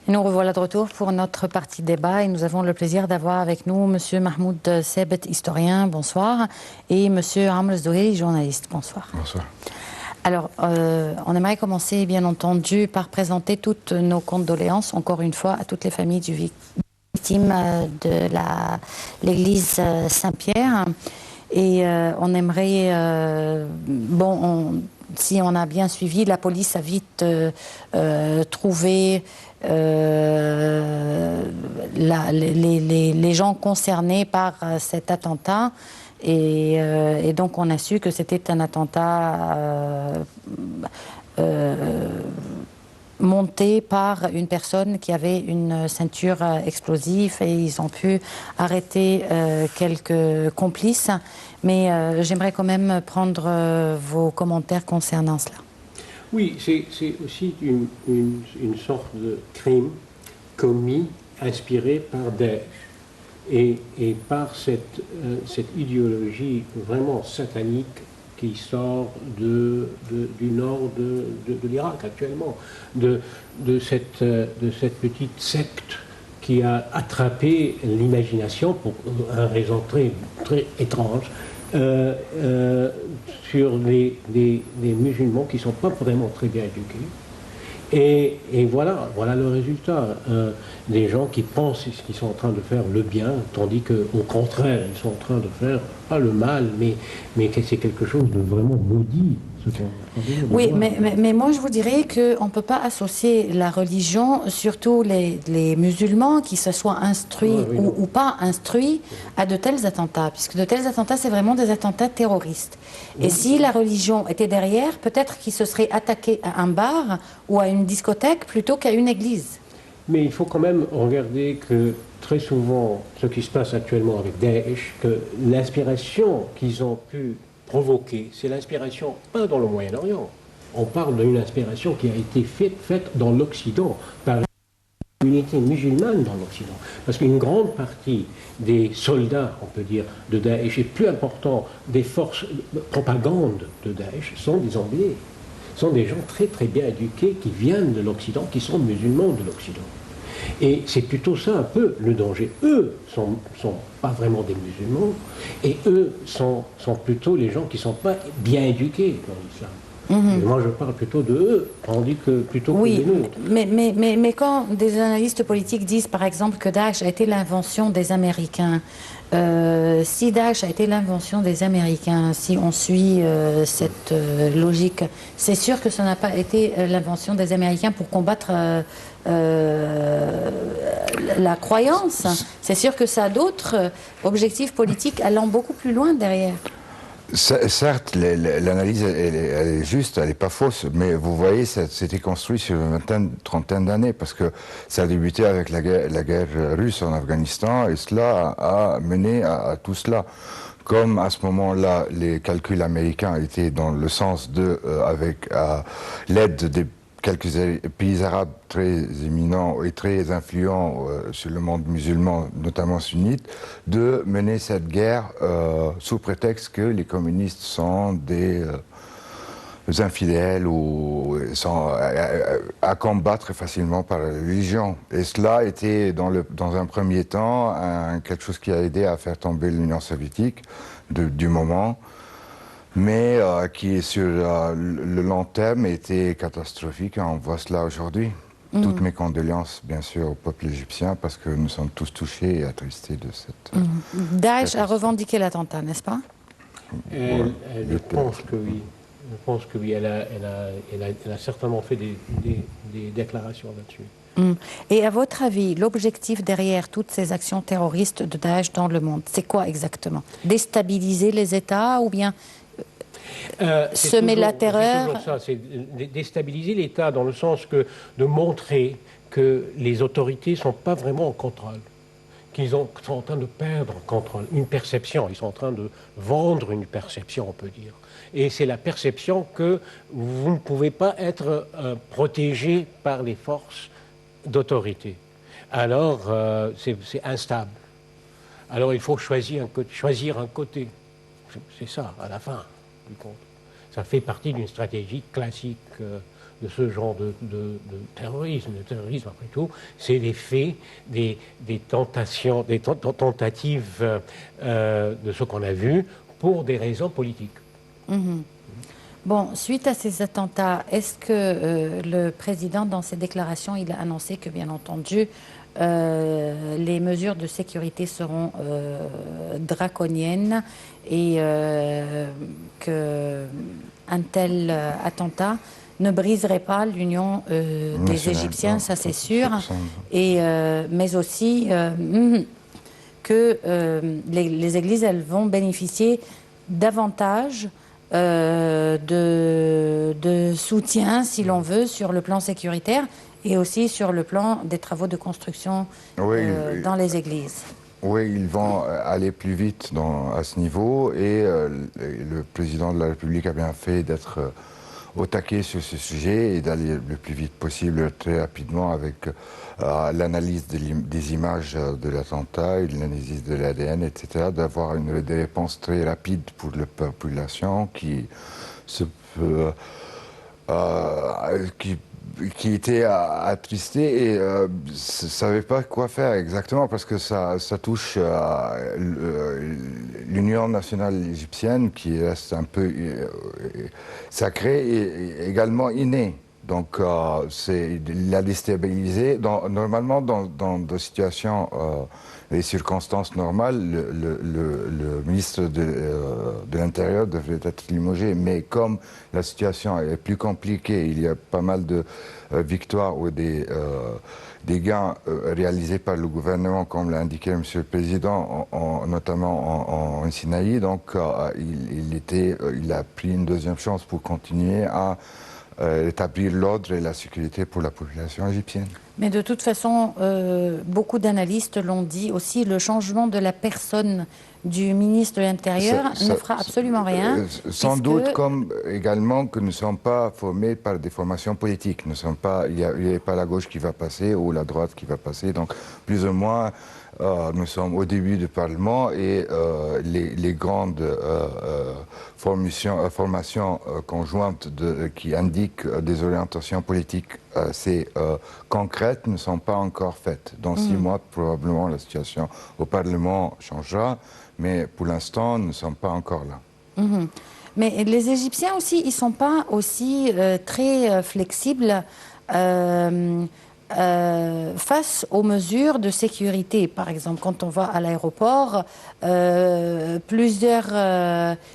Et nous revoilà de retour pour notre partie débat et nous avons le plaisir d'avoir avec nous M. Mahmoud Sebet, historien, bonsoir, et M. Amr Zdouheli, journaliste, bonsoir. Bonsoir. Alors, on aimerait commencer, bien entendu, par présenter toutes nos condoléances, encore une fois, à toutes les familles du victimes de l'église Saint-Pierre. Et on aimerait, si on a bien suivi, la police a vite trouvé les gens concernés par cet attentat. Et donc on a su que c'était un attentat monté par une personne qui avait une ceinture explosive et ils ont pu arrêter quelques complices. Mais j'aimerais quand même prendre vos commentaires concernant cela. Oui, c'est aussi une sorte de crime commis, inspiré par Daesh et par cette idéologie vraiment satanique qui sort du nord de l'Irak actuellement, de cette petite secte qui a attrapé l'imagination pour une raison très, très étrange sur les musulmans qui ne sont pas vraiment très bien éduqués. Et voilà le résultat. Des gens qui pensent qu'ils sont en train de faire le bien, tandis qu'au contraire, ils sont en train de faire, pas le mal, mais que c'est quelque chose de vraiment maudit. Oui, mais moi je vous dirais qu'on ne peut pas associer la religion, surtout les musulmans, qui se soient instruits ou pas instruits, à de tels attentats, puisque de tels attentats, c'est vraiment des attentats terroristes. Et si la religion était derrière, peut-être qu'ils se seraient attaqués à un bar ou à une discothèque plutôt qu'à une église. Mais il faut quand même regarder que très souvent, ce qui se passe actuellement avec Daesh, que l'inspiration qu'ils ont pu provoquer, c'est l'inspiration pas dans le Moyen-Orient. On parle d'une inspiration qui a été faite dans l'Occident, par l'unité musulmane dans l'Occident. Parce qu'une grande partie des soldats, on peut dire, de Daesh, et plus important, des forces de propagande de Daesh, sont des Anglais. Sont des gens très très bien éduqués qui viennent de l'Occident, qui sont musulmans de l'Occident. Et c'est plutôt ça un peu le danger. Eux sont pas vraiment des musulmans, et eux sont plutôt les gens qui ne sont pas bien éduqués dans l'islam. Moi, je parle plutôt de eux, tandis que plutôt que de nous. Mais quand des analystes politiques disent, par exemple, que Daesh a été l'invention des Américains, si Daesh a été l'invention des Américains, si on suit cette logique, c'est sûr que ça n'a pas été l'invention des Américains pour combattre la croyance. C'est sûr que ça a d'autres objectifs politiques allant beaucoup plus loin derrière. Certes, l'analyse elle est juste, elle n'est pas fausse, mais vous voyez, c'était construit sur une vingtaine, trentaine d'années, parce que ça a débuté avec la guerre russe en Afghanistan, et cela a mené à tout cela. Comme à ce moment-là, les calculs américains étaient dans le sens de, avec l'aide des quelques pays arabes très éminents et très influents sur le monde musulman, notamment sunnite, de mener cette guerre sous prétexte que les communistes sont des infidèles ou sont à combattre très facilement par la religion. Et cela était dans un premier temps quelque chose qui a aidé à faire tomber l'Union soviétique du moment, mais qui sur le long terme était catastrophique. On voit cela aujourd'hui. Toutes mes condoléances, bien sûr, au peuple égyptien, parce que nous sommes tous touchés et attristés de cette... Daesh a revendiqué l'attentat, n'est-ce pas? Je pense que oui. Je pense que oui. Elle a certainement fait des déclarations là-dessus. Et à votre avis, l'objectif derrière toutes ces actions terroristes de Daesh dans le monde, c'est quoi exactement? Déstabiliser les États ou bien semer la terreur? C'est toujours ça, c'est déstabiliser l'État dans le sens de montrer que les autorités ne sont pas vraiment en contrôle, qu'ils sont en train de perdre contrôle, une perception, ils sont en train de vendre une perception, on peut dire. Et c'est la perception que vous ne pouvez pas être protégé par les forces d'autorité. Alors, c'est instable. Alors, il faut choisir un côté. C'est ça, à la fin du compte. Ça fait partie d'une stratégie classique de ce genre de terrorisme. Le terrorisme, après tout, c'est des faits, des tentations, des tentatives de ce qu'on a vu pour des raisons politiques. Bon, suite à ces attentats, est-ce que le président, dans ses déclarations, il a annoncé que, bien entendu, les mesures de sécurité seront draconiennes et qu'un tel attentat ne briserait pas l'union des Égyptiens, ça c'est sûr, et, mais aussi que les églises, elles vont bénéficier davantage de soutien, si l'on veut, sur le plan sécuritaire et aussi sur le plan des travaux de construction dans les églises. Oui, ils vont aller plus vite à ce niveau et le président de la République a bien fait d'être au taquet sur ce sujet et d'aller le plus vite possible, très rapidement, avec l'analyse des images de l'attentat, l'analyse de l'ADN, etc., d'avoir des réponses très rapides pour la population qui était attristée et ne savait pas quoi faire exactement parce que ça touche l'Union nationale égyptienne qui reste un peu sacrée et également innée. Donc il l'a déstabilisé. Normalement, dans des situations, les circonstances normales, le ministre de l'Intérieur devrait être limogé. Mais comme la situation est plus compliquée, il y a pas mal de victoires ou des gains réalisés par le gouvernement, comme l'a indiqué M. le Président, notamment en Sinaï. Donc il a pris une deuxième chance pour continuer à établir l'ordre et la sécurité pour la population égyptienne. Mais de toute façon, beaucoup d'analystes l'ont dit aussi, le changement de la personne du ministre de l'Intérieur ne fera absolument rien. Sans doute, comme également que nous ne sommes pas formés par des formations politiques. Il n'y a pas la gauche qui va passer ou la droite qui va passer. Donc, plus ou moins, nous sommes au début du Parlement et les grandes formations conjointes qui indiquent des orientations politiques assez concrètes ne sont pas encore faites. Dans 6 mois, probablement, la situation au Parlement changera, mais pour l'instant, nous ne sommes pas encore là. Mais les Égyptiens aussi, ils ne sont pas aussi très flexibles face aux mesures de sécurité. Par exemple, quand on va à l'aéroport, plusieurs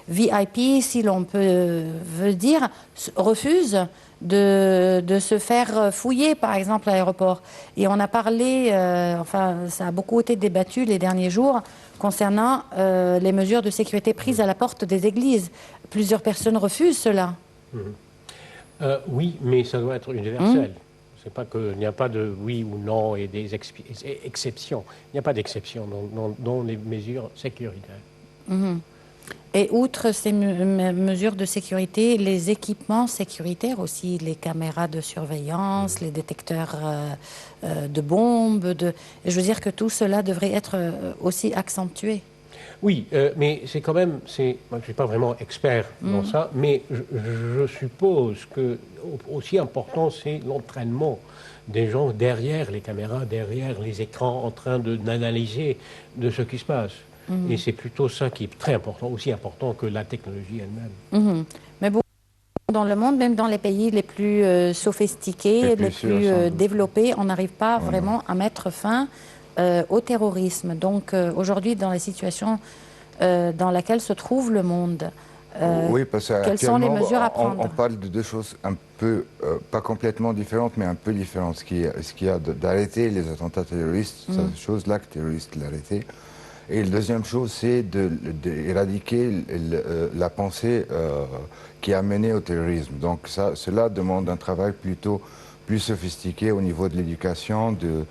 VIP, si l'on veut dire, refusent de se faire fouiller, par exemple, à l'aéroport. Et on a parlé, enfin, ça a beaucoup été débattu les derniers jours, concernant les mesures de sécurité prises à la porte des églises. Plusieurs personnes refusent cela. Oui, mais ça doit être universel. C'est pas qu'il n'y a pas de oui ou non et des exceptions. Il n'y a pas d'exception dans les mesures sécuritaires. Et outre ces mesures de sécurité, les équipements sécuritaires aussi, les caméras de surveillance, les détecteurs de bombes, je veux dire que tout cela devrait être aussi accentué. Oui, mais c'est quand même, moi je ne suis pas vraiment expert dans ça, mais je suppose que aussi important c'est l'entraînement des gens derrière les caméras, derrière les écrans en train d'analyser de ce qui se passe. Et c'est plutôt ça qui est très important, aussi important que la technologie elle-même. Mais beaucoup dans le monde, même dans les pays les plus sophistiqués, les plus développés, on n'arrive pas vraiment à mettre fin au terrorisme. Donc aujourd'hui, dans la situation dans laquelle se trouve le monde, oui, parce quelles sont les mesures à prendre? On parle de deux choses un peu, pas complètement différentes, mais un peu différentes. Ce qui a d'arrêter les attentats terroristes, c'est une chose là que terroriste l'arrêter. Et la deuxième chose, c'est d'éradiquer la pensée qui a mené au terrorisme. Donc cela demande un travail plutôt plus sophistiqué au niveau de l'éducation, de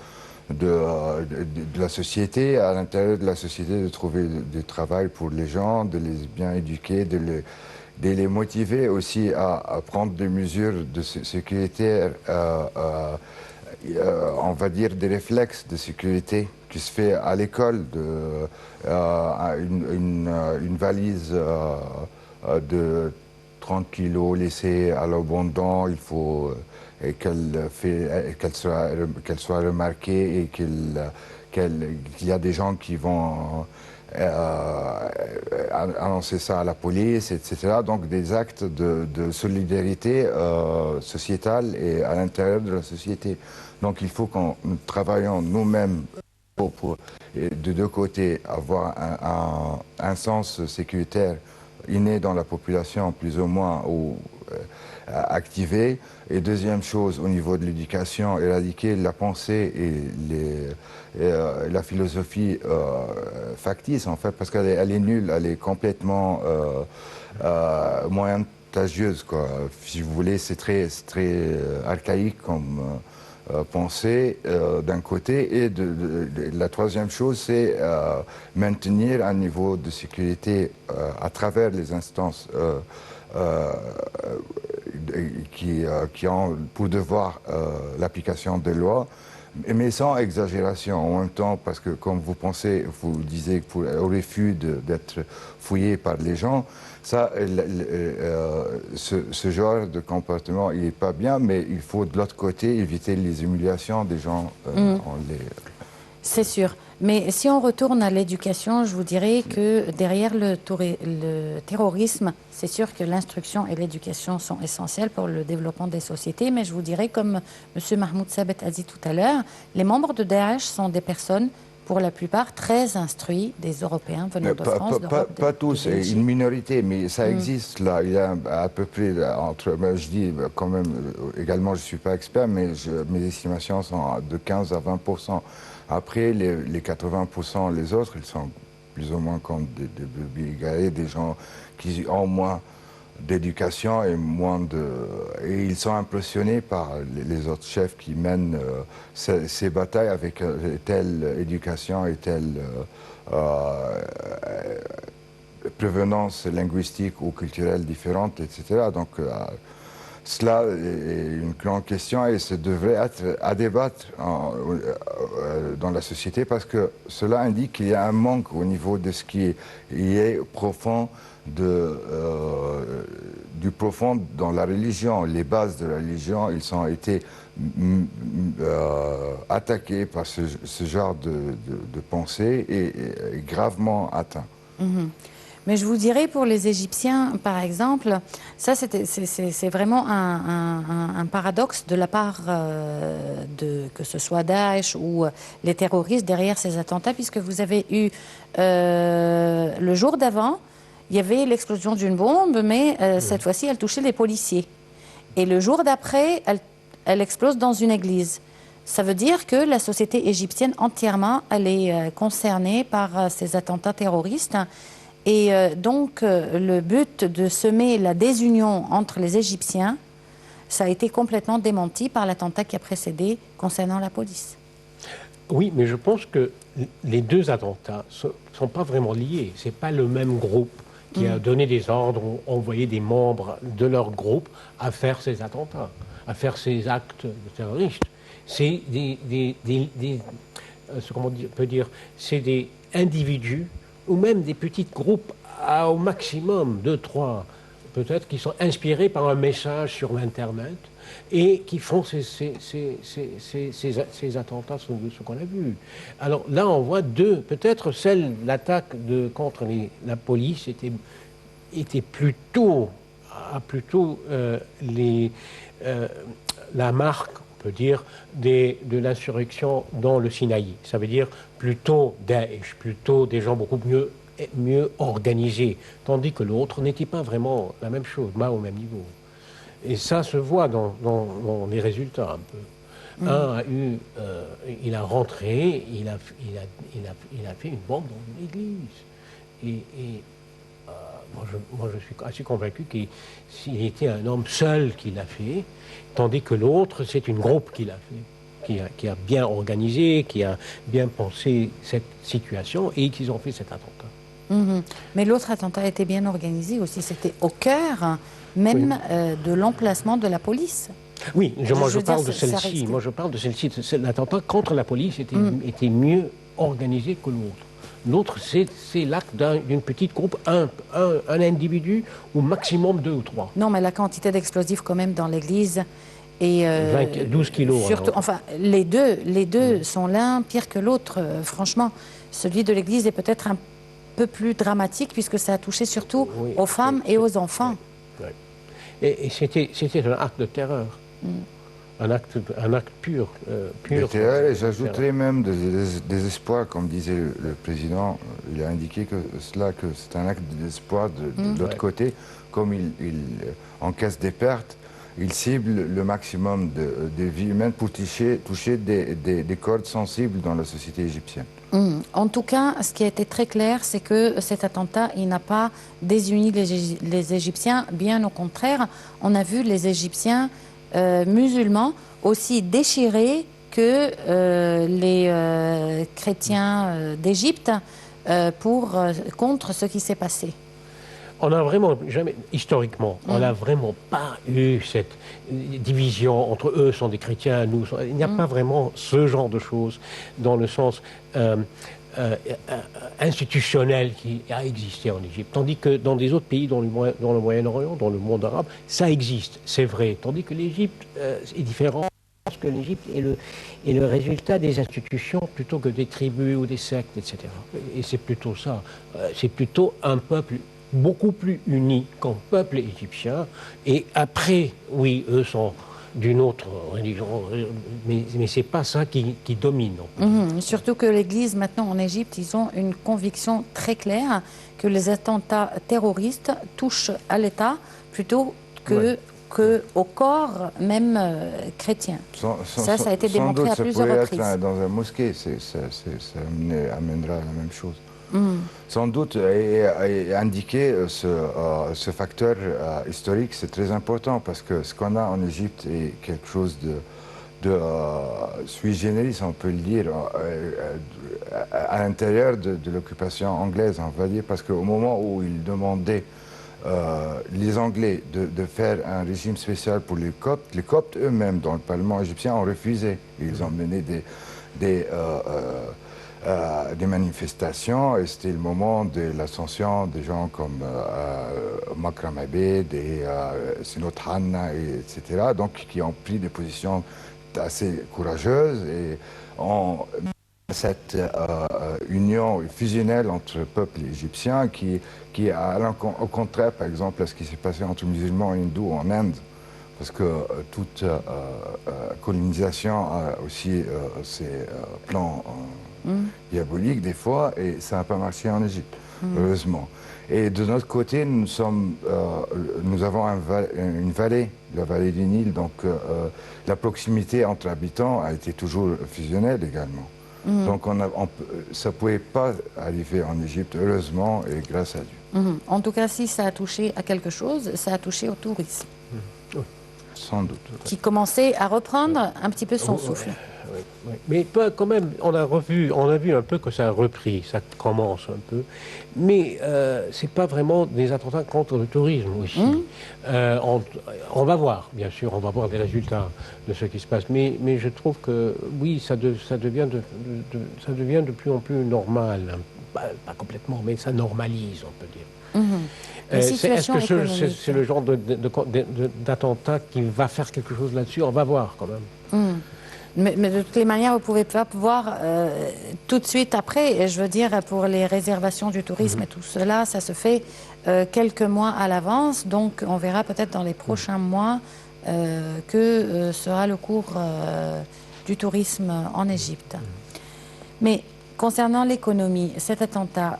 la société, à l'intérieur de la société, de trouver du travail pour les gens, de les bien éduquer, de les motiver aussi à prendre des mesures de sécurité, on va dire des réflexes de sécurité qui se fait à l'école, une valise 30 kilos laissés à l'abondant, il faut qu'elle soit remarquée et qu'il y a des gens qui vont annoncer ça à la police, etc. Donc des actes de solidarité sociétale et à l'intérieur de la société. Donc il faut qu'on travaillions nous-mêmes pour, de deux côtés, avoir un sens sécuritaire inné dans la population, plus ou moins, ou activé. Et deuxième chose, au niveau de l'éducation, éradiquer la pensée et la philosophie factice, en fait, parce qu'elle est nulle, elle est complètement moyentagieuse, quoi. Si vous voulez, c'est très archaïque comme pensée d'un côté. Et la troisième chose, c'est maintenir un niveau de sécurité à travers les instances qui ont pour devoir l'application des lois, mais sans exagération en même temps, parce que comme vous disiez au refus d'être fouillé par les gens, ça, ce genre de comportement, il n'est pas bien, mais il faut de l'autre côté éviter les humiliations des gens. C'est sûr. Mais si on retourne à l'éducation, je vous dirais que derrière le terrorisme, c'est sûr que l'instruction et l'éducation sont essentielles pour le développement des sociétés. Mais je vous dirais, comme M. Mahmoud Sabet a dit tout à l'heure, les membres de Daesh sont des personnes, pour la plupart, très instruits, des Européens venant de France, d'Europe. Pas tous, une minorité, mais ça existe là. Il y a à peu près entre, je dis quand même, également je ne suis pas expert, mais mes estimations sont de 15 à 20%. Après, les 80%, les autres, ils sont plus ou moins comme des brebis égarés, des gens qui ont moins d'éducation et et ils sont impressionnés par les autres chefs qui mènent ces batailles avec telle éducation et telle prévenance linguistique ou culturelle différente, etc. Donc, cela est une grande question et ça devrait être à débattre dans la société parce que cela indique qu'il y a un manque au niveau de ce qui est profond, du profond dans la religion. Les bases de la religion, ils ont été attaqués par ce genre de pensée et gravement atteints. Mais je vous dirais pour les Égyptiens, par exemple, ça c'est vraiment un paradoxe de la part que ce soit Daesh ou les terroristes derrière ces attentats, puisque vous avez eu le jour d'avant, il y avait l'explosion d'une bombe, mais cette fois-ci elle touchait les policiers. Et le jour d'après, elle explose dans une église. Ça veut dire que la société égyptienne entièrement, elle est concernée par ces attentats terroristes. Et donc, le but de semer la désunion entre les Égyptiens, ça a été complètement démenti par l'attentat qui a précédé concernant la police. Oui, mais je pense que les deux attentats ne sont pas vraiment liés. Ce n'est pas le même groupe qui a donné des ordres ou envoyé des membres de leur groupe à faire ces attentats, à faire ces actes terroristes. C'est comment on peut dire, c'est des individus ou même des petits groupes au maximum, 2, 3, peut-être, qui sont inspirés par un message sur l'Internet et qui font ces attentats, ce qu'on a vu. Alors là, on voit deux, peut-être l'attaque contre la police était plutôt la marque, on peut dire, de l'insurrection dans le Sinaï. Ça veut dire plutôt Daesh, plutôt des gens beaucoup mieux organisés, tandis que l'autre n'était pas vraiment la même chose, pas au même niveau. Et ça se voit dans les résultats un peu. Un il a rentré, il a fait une bombe dans une église. Moi, je suis assez convaincu qu'il était un homme seul qui l'a fait, tandis que l'autre, c'est une groupe qui l'a fait, qui a bien organisé, qui a bien pensé cette situation et qu'ils ont fait cet attentat. Mais l'autre attentat était bien organisé aussi, c'était au cœur même de l'emplacement de la police. Oui, moi je parle de celle-ci. Moi je parle de celle-ci. L'attentat contre la police était mieux organisé que l'autre. L'autre, c'est l'acte d'une petite groupe, un individu, ou maximum 2 ou 3. Non, mais la quantité d'explosifs quand même dans l'église et 12 kilos. surtout, enfin, les deux sont l'un pire que l'autre. Franchement, celui de l'église est peut-être un peu plus dramatique puisque ça a touché surtout aux femmes et aux enfants. Oui. Et c'était un acte de terreur. Un acte pur. Et j'ajouterais même des espoirs, comme disait le président. Il a indiqué que c'est un acte d'espoir de l'autre côté. Comme il encaisse des pertes, il cible le maximum de vies humaines pour toucher des cordes sensibles dans la société égyptienne. En tout cas, ce qui a été très clair, c'est que cet attentat, il n'a pas désuni les Égyptiens. Bien au contraire, on a vu les Égyptiens musulmans aussi déchirés que les chrétiens d'Égypte contre ce qui s'est passé. On n'a vraiment jamais, historiquement, on n'a vraiment pas eu cette division entre eux sont des chrétiens, nous. Il n'y a pas vraiment ce genre de choses dans le sens institutionnel qui a existé en Égypte. Tandis que dans des autres pays, dans le Moyen-Orient, dans le monde arabe, ça existe, c'est vrai. Tandis que l'Égypte est différent. Parce que l'Égypte est le résultat des institutions plutôt que des tribus ou des sectes, etc. Et c'est plutôt ça. C'est plutôt un peuple beaucoup plus uni qu'un peuple égyptien. Et après, oui, eux sont d'une autre religion, mais ce n'est pas ça qui domine. Surtout que l'Église, maintenant en Égypte, ils ont une conviction très claire que les attentats terroristes touchent à l'État plutôt qu'au corps même chrétien. Ça a été démontré à plusieurs reprises. Être dans un mosquée, ça amènera la même chose. Sans doute, et indiquer ce facteur historique, c'est très important parce que ce qu'on a en Égypte est quelque chose de sui generis, on peut le dire, à l'intérieur de l'occupation anglaise, on va dire, parce qu'au moment où ils demandaient les Anglais de faire un régime spécial pour les Coptes eux-mêmes dans le Parlement égyptien ont refusé. Ils ont mené des manifestations et c'était le moment de l'ascension des gens comme Makram Abed et Sinot Hanna, etc. Donc qui ont pris des positions assez courageuses et cette union fusionnelle entre le peuple égyptien qui au contraire, par exemple, à ce qui s'est passé entre musulmans et hindous en Inde, parce que toute colonisation a aussi ses plans diaboliques des fois, et ça n'a pas marché en Égypte, heureusement. Et de notre côté, nous avons une vallée, la vallée du Nil, donc la proximité entre habitants a été toujours fusionnelle également. Donc ça ne pouvait pas arriver en Égypte, heureusement, et grâce à Dieu. En tout cas, si ça a touché à quelque chose, ça a touché au tourisme. Sans doute. Qui commençait à reprendre un petit peu son souffle. Oui. Mais quand même, on a vu un peu que ça a repris, ça commence un peu. Mais ce n'est pas vraiment des attentats contre le tourisme aussi. On va voir, bien sûr, on va voir des résultats de ce qui se passe. Mais je trouve que, oui, ça devient de plus en plus normal. Pas complètement, mais ça normalise, on peut dire. Est-ce que c'est le genre d'attentat qui va faire quelque chose là-dessus? On va voir quand même. Mais de toutes les manières, vous ne pouvez pas voir tout de suite après. Et je veux dire, pour les réservations du tourisme et tout cela, ça se fait quelques mois à l'avance. Donc, on verra peut-être dans les prochains mois que sera le cours du tourisme en Égypte. Mais concernant l'économie, cet attentat,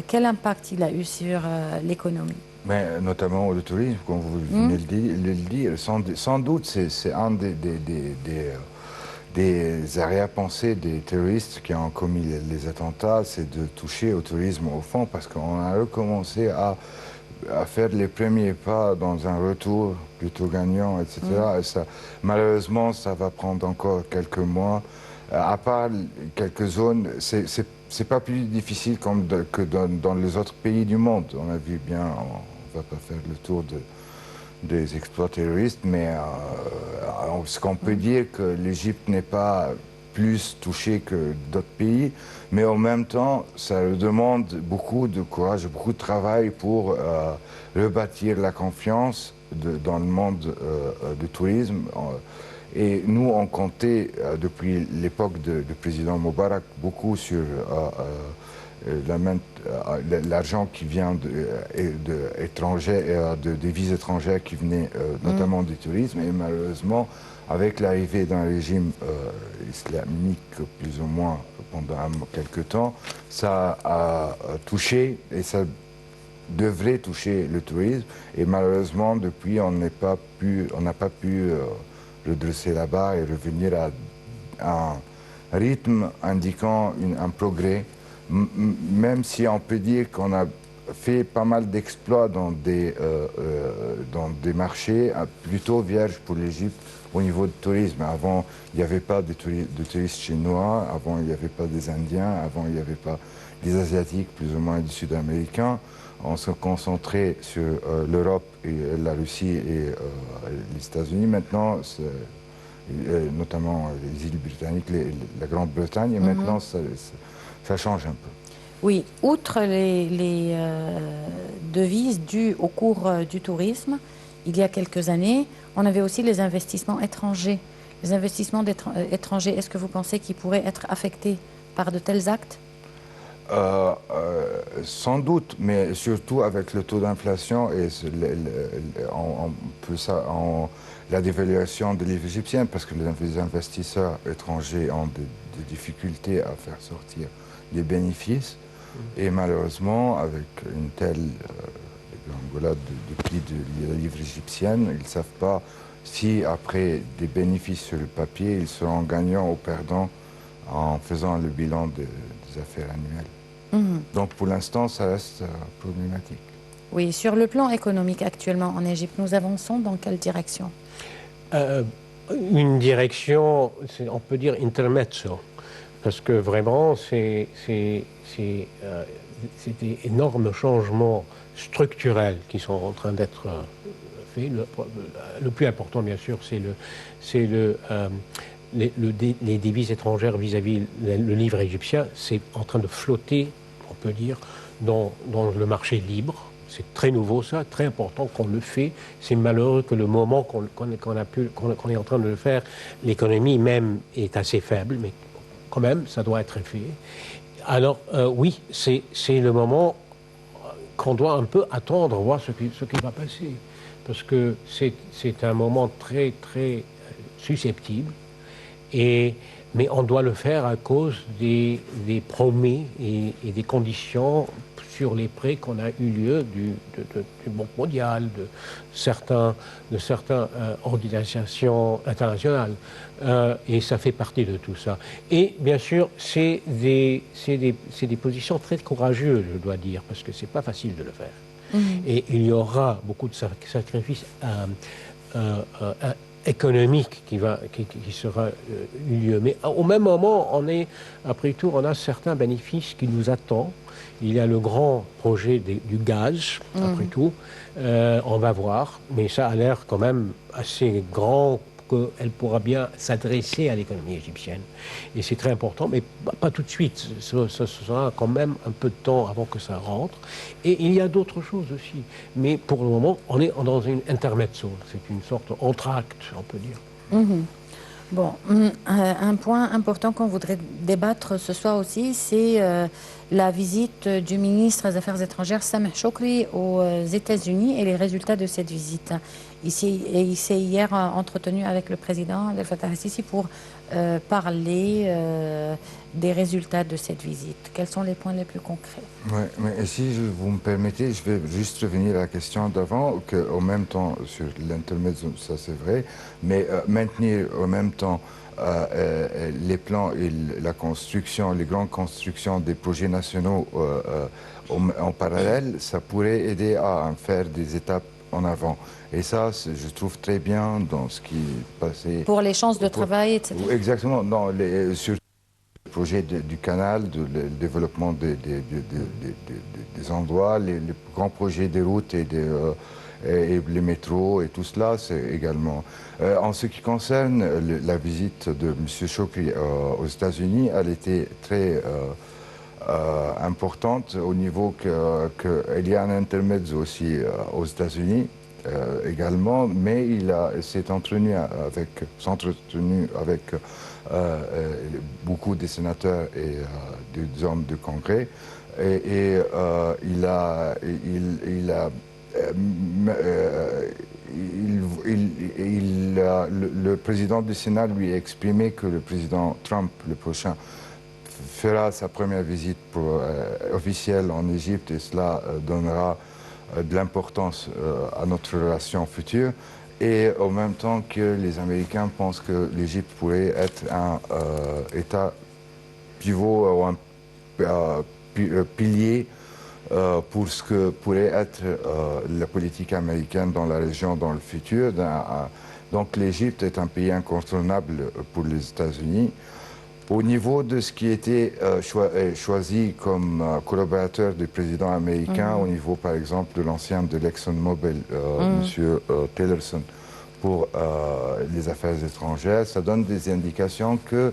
quel impact il a eu sur l'économie? Mais notamment le tourisme, comme vous venez de le dire. Sans doute, c'est un des arrière-pensées des terroristes qui ont commis les attentats, c'est de toucher au tourisme au fond, parce qu'on a recommencé à faire les premiers pas dans un retour plutôt gagnant, etc. Et malheureusement, ça va prendre encore quelques mois. À part quelques zones, c'est pas plus difficile que dans les autres pays du monde. On a vu bien, on va pas faire le tour des exploits terroristes, mais ce qu'on peut dire que l'Égypte n'est pas plus touché que d'autres pays, mais en même temps, ça demande beaucoup de courage, beaucoup de travail pour rebâtir la confiance dans le monde du tourisme. Et nous, on comptait, depuis l'époque du président Moubarak, beaucoup sur l'argent qui vient de devises étrangères qui venaient notamment du tourisme. Et malheureusement, avec l'arrivée d'un régime islamique plus ou moins pendant quelques temps, ça a touché et ça devrait toucher le tourisme. Et malheureusement, depuis, on n'a pas pu redresser la barre et revenir à un rythme indiquant un progrès, même si on peut dire qu'on a fait pas mal d'exploits dans des marchés plutôt vierges pour l'Égypte au niveau du tourisme. Avant, il n'y avait pas de touristes chinois, avant, il n'y avait pas des Indiens, avant, il n'y avait pas des Asiatiques, plus ou moins des Sud-Américains. On se concentrait sur l'Europe, et la Russie et les États-Unis. Maintenant, notamment les îles britanniques, la Grande-Bretagne, et maintenant, ça change un peu. Oui, outre les devises dues au cours du tourisme, il y a quelques années, on avait aussi les investissements étrangers. Les investissements étrangers, est-ce que vous pensez qu'ils pourraient être affectés par de tels actes ? Sans doute, mais surtout avec le taux d'inflation et la dévaluation de livre égyptien, parce que les investisseurs étrangers ont des difficultés à faire sortir des bénéfices. Et malheureusement, avec une telle dégringolade du prix de la livre égyptienne, ils ne savent pas si, après des bénéfices sur le papier, ils seront gagnants ou perdants en faisant le bilan des affaires annuelles. Donc pour l'instant, ça reste problématique. Oui, sur le plan économique actuellement en Égypte, nous avançons dans quelle direction? Une direction, on peut dire intermezzo, parce que vraiment, c'est des énormes changements structurels qui sont en train d'être faits. Le plus important, bien sûr, c'est les devises étrangères vis-à-vis le livre égyptien. C'est en train de flotter, on peut dire, dans le marché libre. C'est très nouveau, ça, très important qu'on le fait. C'est malheureux que le moment qu'on est en train de le faire, l'économie même est assez faible, mais quand même, ça doit être fait. Alors, oui, c'est le moment qu'on doit un peu attendre, voir ce qui va passer. Parce que c'est un moment très, très susceptible. Mais on doit le faire à cause des promesses et des conditions sur les prêts qu'on a eu lieu du Banque mondiale, de certaines organisations internationales. Et ça fait partie de tout ça. Et bien sûr, c'est des positions très courageuses, je dois dire, parce que c'est pas facile de le faire. Et il y aura beaucoup de sacrifices économique qui sera eu lieu. Mais au même moment, après tout, on a certains bénéfices qui nous attendent. Il y a le grand projet du gaz, après tout. On va voir, mais ça a l'air quand même assez grand qu'elle pourra bien s'adresser à l'économie égyptienne. Et c'est très important, mais pas tout de suite. Ce sera quand même un peu de temps avant que ça rentre. Et il y a d'autres choses aussi. Mais pour le moment, on est dans une intermezzo. C'est une sorte d'entracte, on peut dire. Bon, un point important qu'on voudrait débattre ce soir aussi, c'est la visite du ministre des Affaires étrangères, Sameh Shoukry, aux États-Unis et les résultats de cette visite. Il s'est hier entretenu avec le président Abdel Fattah el-Sisi pour parler des résultats de cette visite. Quels sont les points les plus concrets? Oui, mais si vous me permettez, je vais juste revenir à la question d'avant, qu'au même temps, sur l'intermezzo, ça c'est vrai, mais maintenir au même temps les plans et la construction, les grandes constructions des projets nationaux en parallèle, ça pourrait aider à faire des étapes en avant. Et ça, je trouve très bien dans ce qui est passé. Pour les chances de travail, etc. Exactement, sur le projet du canal, le développement des endroits, les grands projets des routes et et les métros et tout cela, c'est également. En ce qui concerne la visite de M. Chokri aux États-Unis, elle était très importante au niveau qu'il y a un intermède aussi aux États-Unis également, mais il s'est entretenu avec beaucoup de sénateurs et des hommes du Congrès, et le président du Sénat lui a exprimé que le président Trump, le prochain, fera sa première visite officielle en Égypte, et cela donnera de l'importance à notre relation future. Et en même temps que les Américains pensent que l'Égypte pourrait être un État pivot ou un pilier pour ce que pourrait être la politique américaine dans la région dans le futur. Donc l'Égypte est un pays incontournable pour les États-Unis. Au niveau de ce qui était choisi comme collaborateur du président américain, au niveau par exemple de l'ancien de ExxonMobil, M. Tillerson, pour les affaires étrangères, ça donne des indications que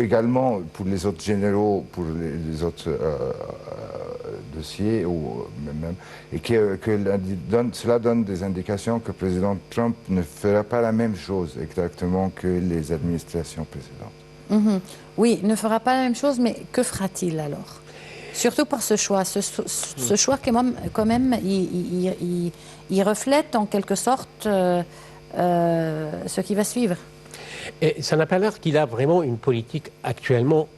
également pour les autres généraux, pour les autres dossiers, et cela donne des indications que le président Trump ne fera pas la même chose exactement que les administrations précédentes. Oui, ne fera pas la même chose, mais que fera-t-il alors? Surtout par ce choix. Ce choix, quand même, il reflète en quelque sorte ce qui va suivre. Et ça n'a pas l'air qu'il a vraiment une politique actuellement.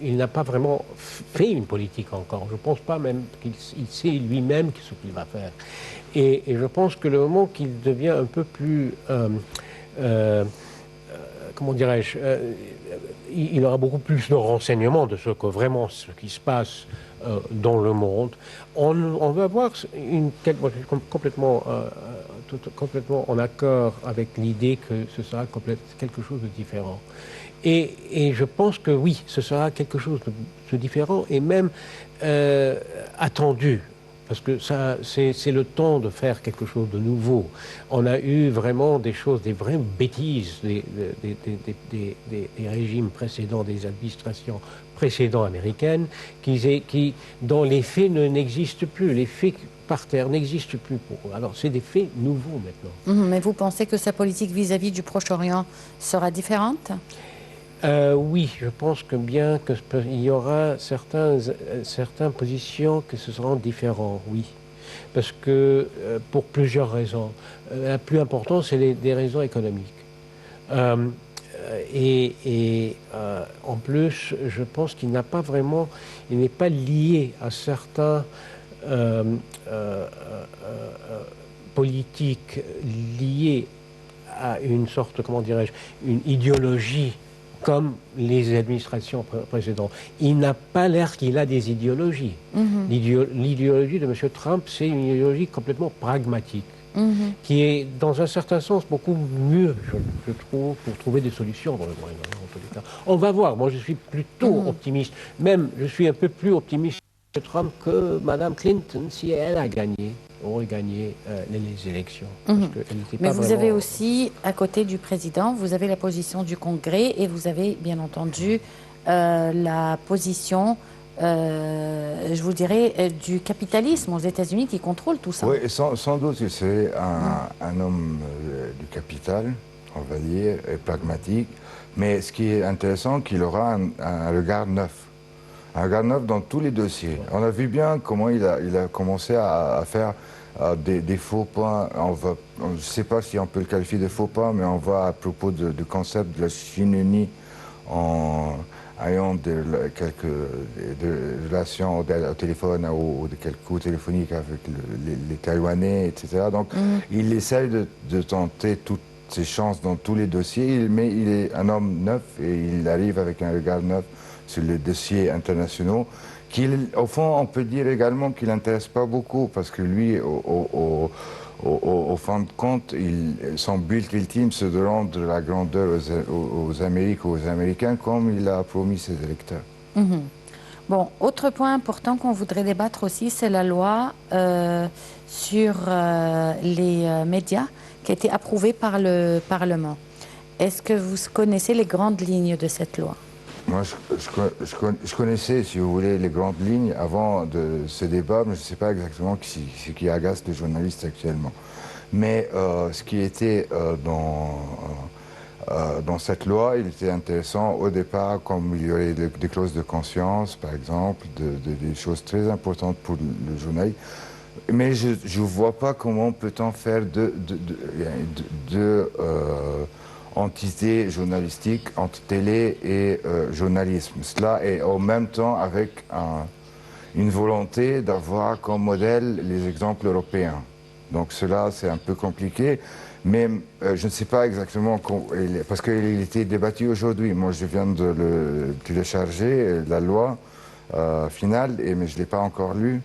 Il n'a pas vraiment fait une politique encore. Je ne pense pas même qu'il sait lui-même ce qu'il va faire. Et je pense que le moment qu'il devient un peu plus... comment dirais-je, il aura beaucoup plus de renseignements de ce qui se passe dans le monde. On va voir complètement en accord avec l'idée que ce sera quelque chose de différent. Et je pense que oui, ce sera quelque chose de différent et même attendu. Parce que c'est le temps de faire quelque chose de nouveau. On a eu vraiment des vraies bêtises des régimes précédents, des administrations précédentes américaines, qui dans les faits n'existent plus. Les faits par terre n'existent plus pour eux. Alors c'est des faits nouveaux maintenant. Mais vous pensez que sa politique vis-à-vis du Proche-Orient sera différente ? Oui, je pense que bien qu'il y aura certaines positions que ce seront différentes, oui. Parce que, pour plusieurs raisons. La plus importante, c'est des raisons économiques. En plus, je pense qu'il n'a pas vraiment, il n'est pas lié à certains politiques liées à une sorte, comment dirais-je, une idéologie comme les administrations précédentes. Il n'a pas l'air qu'il a des idéologies. L'idéologie de M. Trump, c'est une idéologie complètement pragmatique, qui est, dans un certain sens, beaucoup mieux, je trouve, pour trouver des solutions dans le Moyen-Orient, en tous les cas. On va voir. Moi, je suis plutôt optimiste. Même, je suis un peu plus optimiste sur Trump que Mme Clinton, si elle aurait gagné les élections. Mais vous avez aussi, à côté du président, vous avez la position du Congrès et vous avez, bien entendu, la position, je vous dirais, du capitalisme aux États-Unis qui contrôle tout ça. Oui, sans doute, il serait un homme du capital, on va dire, et pragmatique. Mais ce qui est intéressant, qu'il aura un regard neuf. Un regard neuf dans tous les dossiers. On a vu bien comment il a commencé à faire des faux pas. Je ne sais pas si on peut le qualifier de faux pas, mais on va à propos du concept de la Chine unie en ayant quelques relations au téléphone ou de quelques coups téléphoniques avec les Taïwanais, etc. Donc il essaie de tenter toutes ses chances dans tous les dossiers, mais il est un homme neuf et il arrive avec un regard neuf sur les dossiers internationaux, au fond, on peut dire également qu'il n'intéresse pas beaucoup, parce que lui, au fin de compte, son but ultime, c'est de rendre la grandeur aux Amériques, aux Américains, comme il a promis ses électeurs. Bon, autre point important qu'on voudrait débattre aussi, c'est la loi sur les médias qui a été approuvée par le Parlement. Est-ce que vous connaissez les grandes lignes de cette loi? Moi, je connaissais, si vous voulez, les grandes lignes avant de ce débat, mais je ne sais pas exactement ce qui agace les journalistes actuellement. Mais ce qui était dans cette loi, il était intéressant au départ, comme il y aurait des clauses de conscience, par exemple, des choses très importantes pour le journaliste. Mais je ne vois pas comment peut-on faire entité journalistique entre télé et journalisme. Cela est en même temps avec une volonté d'avoir comme modèle les exemples européens. Donc cela, c'est un peu compliqué, mais je ne sais pas exactement, parce qu'il était débattu aujourd'hui. Moi, je viens de le télécharger, la loi finale, mais je ne l'ai pas encore lu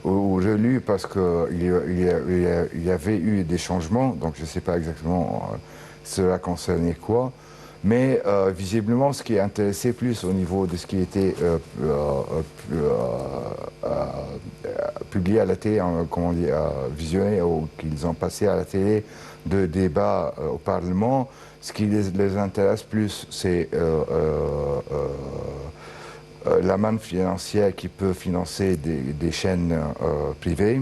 ou relu parce qu'il y avait eu des changements, donc je ne sais pas exactement cela concernait quoi. Mais visiblement, ce qui intéressait plus au niveau de ce qui était publié à la télé, comment on dit, visionné, ou qu'ils ont passé à la télé de débats au Parlement, ce qui les intéresse plus, c'est la manne financière qui peut financer des chaînes privées,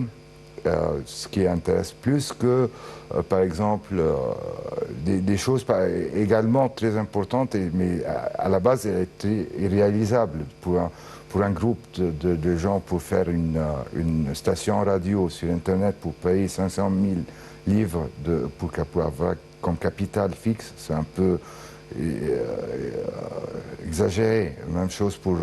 ce qui intéresse plus que, par exemple, des choses également très importantes, mais à la base, elle était irréalisable pour un groupe de gens pour faire une station radio sur Internet pour payer 500 000 livres pour avoir comme capital fixe. C'est un peu exagéré. Même chose pour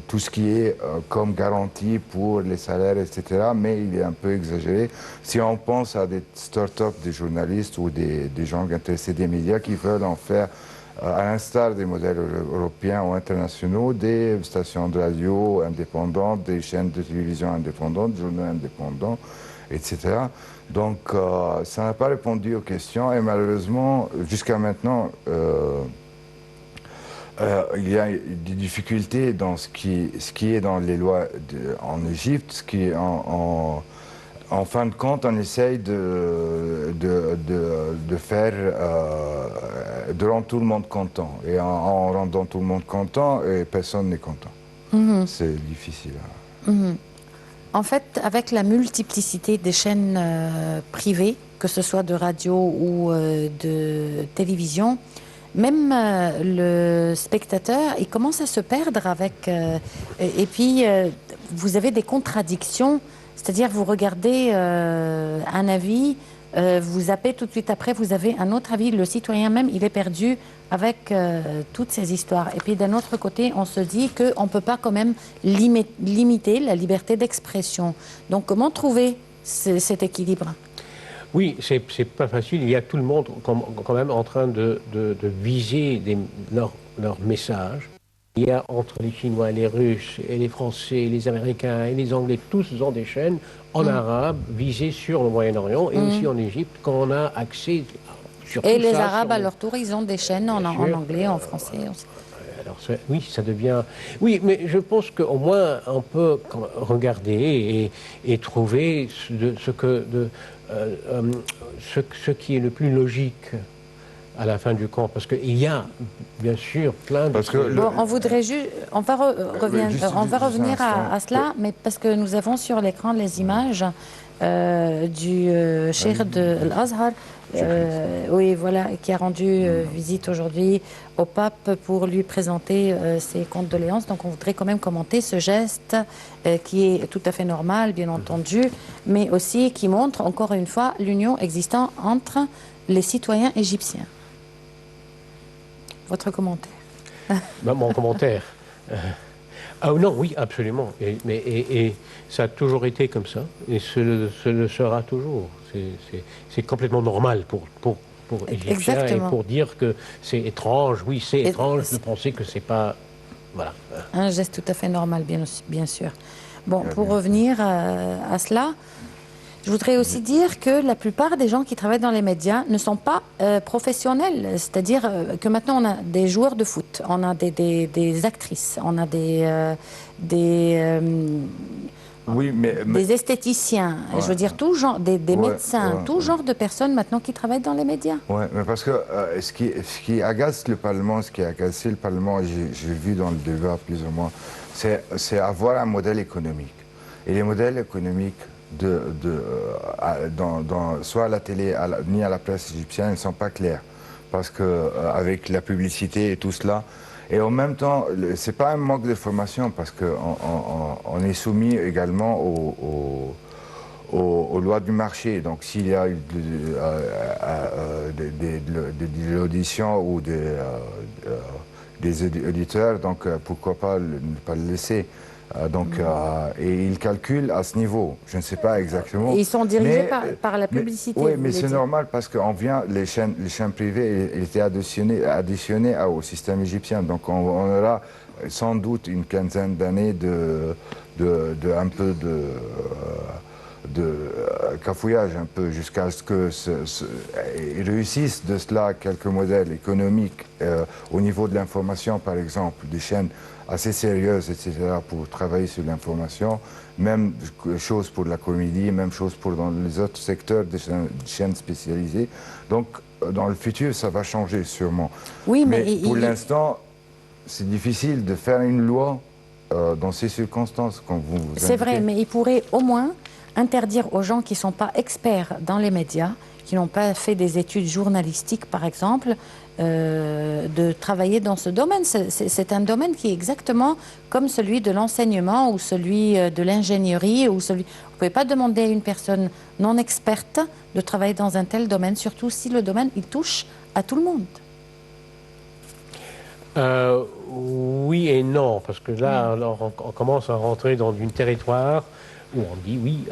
tout ce qui est comme garantie pour les salaires, etc. Mais il est un peu exagéré. Si on pense à des start-up, des journalistes ou des gens intéressés des médias qui veulent en faire, à l'instar des modèles européens ou internationaux, des stations de radio indépendantes, des chaînes de télévision indépendantes, des journaux indépendants, etc. Donc, ça n'a pas répondu aux questions et malheureusement, jusqu'à maintenant, il y a des difficultés dans ce qui est dans les lois en Égypte, ce qui est en fin de compte, on essaye de faire, de rendre tout le monde content. Et en rendant tout le monde content, personne n'est content. C'est difficile. En fait, avec la multiplicité des chaînes privées, que ce soit de radio ou de télévision, même le spectateur, il commence à se perdre avec... et puis, vous avez des contradictions, c'est-à-dire vous regardez un avis, vous zappez tout de suite après, vous avez un autre avis. Le citoyen même, il est perdu avec toutes ces histoires. Et puis d'un autre côté, on se dit qu'on ne peut pas quand même limiter la liberté d'expression. Donc comment trouver cet équilibre? Oui, c'est pas facile. Il y a tout le monde quand même en train de viser leurs messages. Il y a entre les Chinois, les Russes, et les Français, les Américains et les Anglais, tous ont des chaînes en arabe visées sur le Moyen-Orient et aussi en Égypte quand on a accès sur et tout les ça, Arabes, à leur tour, ils ont des chaînes en anglais, en français aussi. Alors, oui, ça devient... Oui, mais je pense qu'au moins on peut regarder et trouver ce qui est le plus logique à la fin du compte, parce qu'il y a bien sûr plein de... Bon, on voudrait juste... On va revenir à cela, mais parce que nous avons sur l'écran les images du cheikh de l'Azhar, oui, voilà, qui a rendu visite aujourd'hui au pape pour lui présenter ses condoléances. Donc on voudrait quand même commenter ce geste qui est tout à fait normal, bien entendu, mais aussi qui montre encore une fois l'union existant entre les citoyens égyptiens. Votre commentaire? Mon commentaire. Ah non, oui, absolument. Et ça a toujours été comme ça, et ce le sera toujours. C'est complètement normal pour Égyptiens. Exactement. Et pour dire que c'est étrange, oui, c'est étrange de penser que c'est pas... Voilà. Un geste tout à fait normal, bien sûr. Bon, pour revenir à cela, Je voudrais aussi dire que la plupart des gens qui travaillent dans les médias ne sont pas professionnels. C'est-à-dire que maintenant, on a des joueurs de foot, on a des actrices, on a des esthéticiens, je veux dire, tout genre, des médecins, tout genre de personnes maintenant qui travaillent dans les médias. Oui, mais parce que ce qui agace le Parlement, ce qui a agacé le Parlement, j'ai vu dans le débat plus ou moins, c'est avoir un modèle économique. Et les modèles économiques, soit à la télé ni à la presse égyptienne, ne sont pas clairs. Parce qu'avec la publicité et tout cela, et en même temps, ce n'est pas un manque de formation, parce qu'on est soumis également aux lois du marché. Donc s'il y a de l'audition ou des auditeurs, donc pourquoi pas ne pas le laisser. Et ils calculent à ce niveau. Je ne sais pas exactement. Et ils sont dirigés par la publicité. Oui, mais c'est normal parce qu'on vient, les chaînes privées étaient additionnées au système égyptien. Donc on aura sans doute une quinzaine d'années un peu de cafouillage un peu jusqu'à ce qu'ils réussissent de cela quelques modèles économiques au niveau de l'information, par exemple, des chaînes assez sérieuses, etc., pour travailler sur l'information. Même chose pour la comédie, même chose pour dans les autres secteurs des chaînes spécialisées. Donc, dans le futur, ça va changer sûrement. Oui, mais pour l'instant, c'est difficile de faire une loi dans ces circonstances, comme vous indiquez. C'est vrai, mais il pourrait au moins interdire aux gens qui ne sont pas experts dans les médias, qui n'ont pas fait des études journalistiques, par exemple, de travailler dans ce domaine. C'est un domaine qui est exactement comme celui de l'enseignement ou celui de l'ingénierie. Vous ne pouvez pas demander à une personne non experte de travailler dans un tel domaine, surtout si le domaine il touche à tout le monde. Oui et non, parce que là, alors, on commence à rentrer dans un territoire où on dit oui,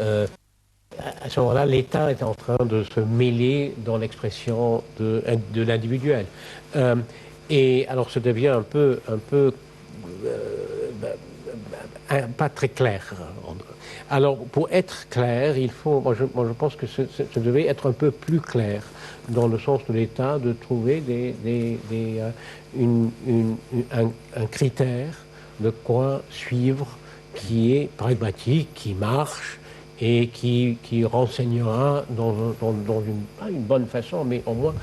à ce moment-là, l'État est en train de se mêler dans l'expression de l'individuel. Et alors, ça devient un peu pas très clair. Alors, pour être clair, il faut, moi je pense que ça devait être un peu plus clair, dans le sens de l'État, de trouver un critère de quoi suivre qui est pragmatique, qui marche et qui renseignera pas une bonne façon, mais au moins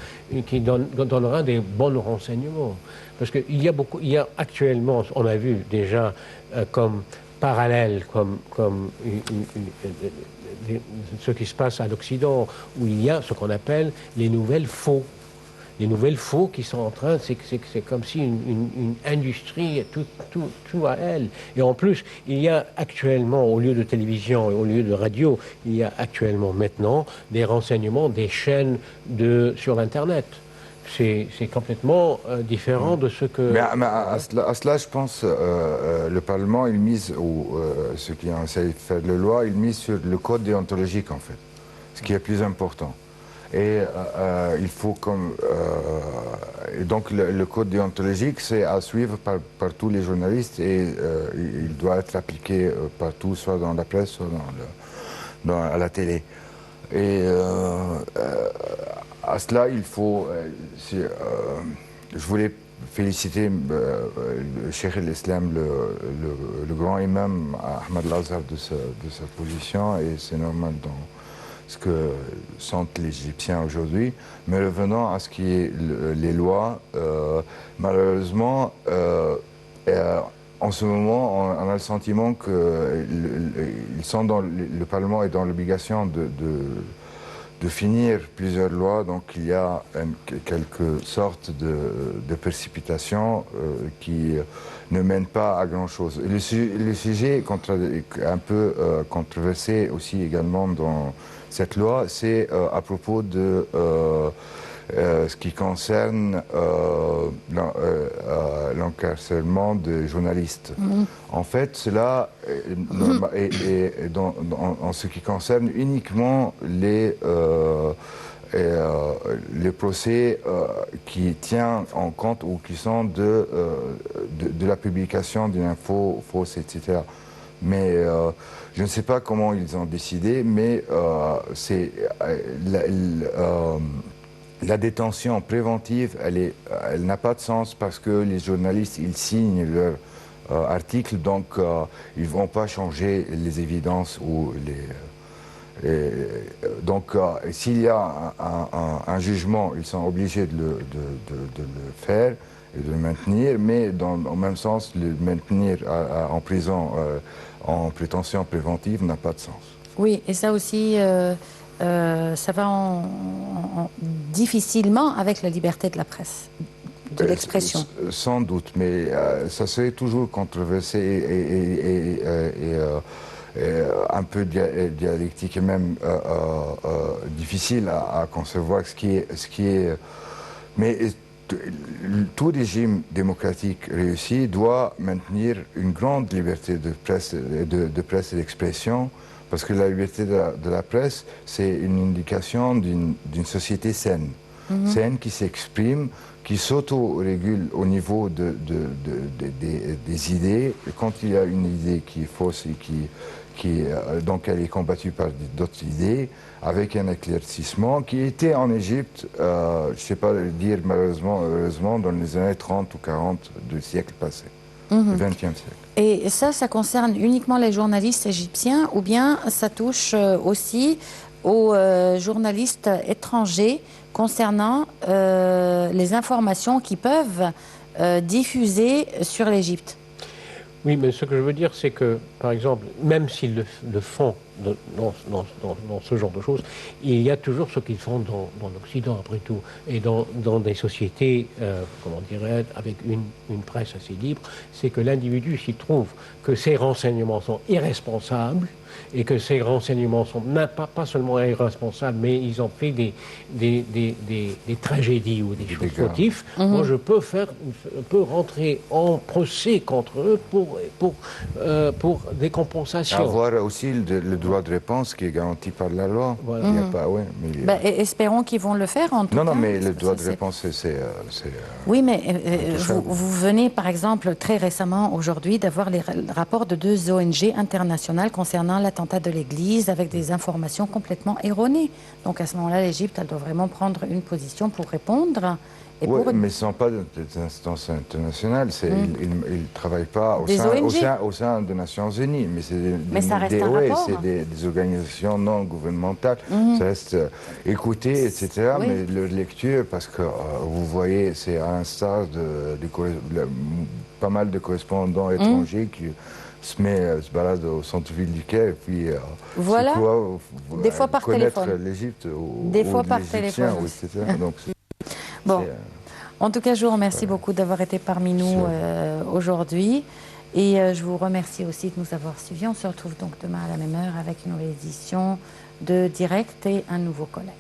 qui donnera des bons renseignements. Parce qu'il y a actuellement, on a vu déjà comme parallèle, comme ce qui se passe à l'Occident, où il y a ce qu'on appelle les nouvelles faux. Les nouvelles faux qui sont en train, c'est comme si une industrie, tout à elle. Et en plus, il y a actuellement, au lieu de télévision, au lieu de radio, il y a actuellement maintenant des renseignements, des chaînes sur l'Internet. C'est complètement différent de ce que... Mais à cela, je pense, le Parlement, il mise, ou ceux qui ont essayé de faire la loi, il mise sur le code déontologique, en fait, ce qui est plus important. Et il faut et donc le code déontologique, c'est à suivre par tous les journalistes et il doit être appliqué partout, soit dans la presse, soit à la télé. Et à cela, il faut... je voulais féliciter le Cheikh el-Islam, le grand imam Ahmed al-Azhar de sa position, et c'est normal dans ce que sentent les Égyptiens aujourd'hui. Mais revenons à ce qui est les lois, malheureusement, en ce moment, on a le sentiment que le Parlement est dans l'obligation de finir plusieurs lois, donc il y a quelque sorte de précipitation qui ne mène pas à grand-chose. Le sujet un peu controversé aussi également dans cette loi, c'est à propos de ce qui concerne l'encarcèrement des journalistes. En fait, cela en ce qui concerne uniquement les procès qui tiennent en compte ou qui sont de la publication d'une info fausse, etc. Mais je ne sais pas comment ils ont décidé, mais c'est la détention préventive, elle n'a pas de sens parce que les journalistes, ils signent leur article, donc ils ne vont pas changer les évidences ou donc s'il y a un jugement, ils sont obligés de le faire et de le maintenir, mais en même sens, le maintenir en prison en prétention préventive n'a pas de sens. Oui, et ça aussi, ça va difficilement avec la liberté de la presse, de l'expression. Sans doute, mais ça serait toujours controversé et un peu dialectique et même difficile à concevoir ce qui est. Mais tout régime démocratique réussi doit maintenir une grande liberté de presse et d'expression, parce que la liberté de la presse, c'est une indication d'une société saine, saine qui s'exprime, qui s'auto-régule au niveau des idées. Et quand il y a une idée qui est fausse et donc elle est combattue par d'autres idées, avec un éclaircissement qui était en Égypte, je ne sais pas le dire malheureusement, heureusement, dans les années 30 ou 40 du siècle passé, du XXe siècle. Et ça concerne uniquement les journalistes égyptiens ou bien ça touche aussi aux journalistes étrangers concernant les informations qu'ils peuvent diffuser sur l'Égypte? Oui, mais ce que je veux dire, c'est que, par exemple, même s'ils le font dans ce genre de choses, il y a toujours ce qu'ils font dans l'Occident, après tout, et dans des sociétés, comment dirais-je, avec une presse assez libre, c'est que l'individu, s'il trouve que ses renseignements sont irresponsables, et que ces renseignements sont pas seulement irresponsables, mais ils ont fait des tragédies ou des choses fautifs. Moi, je peux rentrer en procès contre eux pour des compensations. Avoir aussi le droit de réponse qui est garanti par la loi. Voilà. Il y a pas, ouais, mais, espérons qu'ils vont le faire en tout cas. Non, mais le droit de réponse, c'est... Oui, mais vous venez par exemple très récemment aujourd'hui d'avoir les rapports de 2 ONG internationales concernant l'attentat de l'église avec des informations complètement erronées. Donc à ce moment-là, l'Égypte, elle doit vraiment prendre une position pour répondre. Oui, mais ce ne sont pas des instances internationales. Ils ne travaillent pas au sein des Nations Unies, mais c'est des organisations non gouvernementales. Ça reste écouter, etc. Oui. Mais leur lecture, parce que vous voyez, c'est à l'instar pas mal de correspondants étrangers qui se baladent au centre-ville du Caire, et puis voilà. Des fois par téléphone. L'Égypte des fois par téléphone. Etc. Donc, bon, en tout cas, je vous remercie beaucoup d'avoir été parmi nous aujourd'hui. Et je vous remercie aussi de nous avoir suivis. On se retrouve donc demain à la même heure avec une nouvelle édition de Direct et un nouveau collègue.